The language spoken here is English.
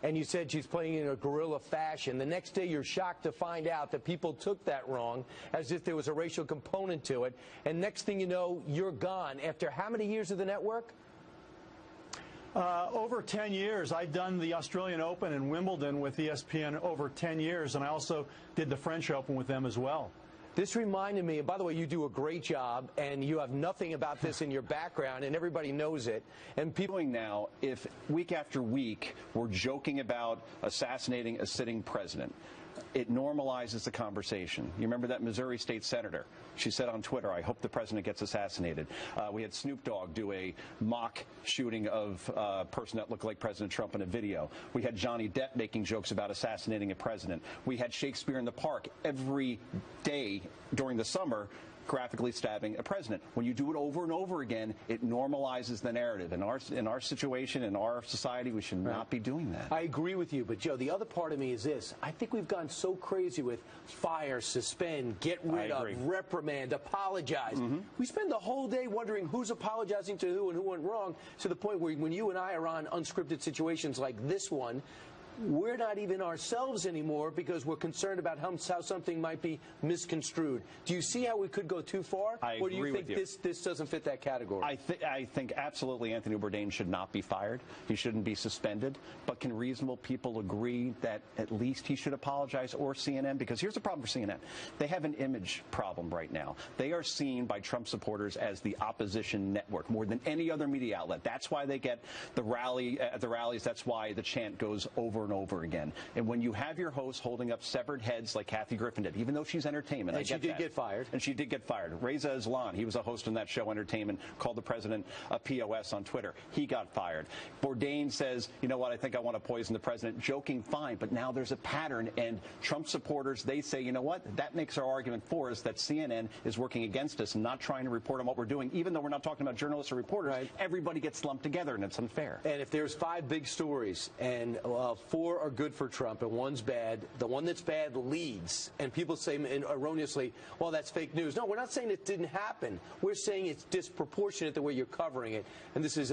and you said she's playing in a guerrilla fashion. The next day, you're shocked to find out that people took that wrong, as if there was a racial component to it. And next thing you know, you're gone. After how many years of the network? Over 10 years. I've done the Australian Open and Wimbledon with ESPN over 10 years, and I also did the French Open with them as well. This reminded me, and by the way, you do a great job, and you have nothing about this in your background, and everybody knows it. And people now, if week after week we're joking about assassinating a sitting president, it normalizes the conversation. You remember that Missouri state senator? She said on Twitter, "I hope the president gets assassinated." We had Snoop Dogg do a mock shooting of a person that looked like President Trump in a video. We had Johnny Depp making jokes about assassinating a president. We had Shakespeare in the Park every day during the summer graphically stabbing a president. When you do it over and over again, it normalizes the narrative. In our situation, in our society, we should not be doing that. I agree with you, but Joe, the other part of me is this. I think we've gone so crazy with fire, suspend, get rid of, reprimand, apologize. We spend the whole day wondering who's apologizing to who and who went wrong, to the point where when you and I are on unscripted situations like this one, we're not even ourselves anymore because we're concerned about how something might be misconstrued. Do you see how we could go too far? Or do you think this doesn't fit that category? I think absolutely Anthony Bourdain should not be fired. He shouldn't be suspended. But can reasonable people agree that at least he should apologize, or CNN? Because here's the problem for CNN. They have an image problem right now. They are seen by Trump supporters as the opposition network more than any other media outlet. That's why they get the rally at the rallies. That's why the chant goes over and over again. And when you have your host holding up severed heads like Kathy Griffin did, even though she's entertainment, and she did get fired. And she did get fired. Reza Aslan, he was a host on that show, Entertainment, called the president a POS on Twitter. He got fired. Bourdain says, you know what, I think I want to poison the president. Joking, fine, but now there's a pattern, and Trump supporters, they say, you know what, that makes our argument for us that CNN is working against us and not trying to report on what we're doing. Even though we're not talking about journalists or reporters, everybody gets lumped together, and it's unfair. And if there's 5 big stories, and 4 are good for Trump and 1's bad, the one that's bad leads, and people say erroneously, well, that's fake news. No, we're not saying it didn't happen. We're saying it's disproportionate the way you're covering it. And this is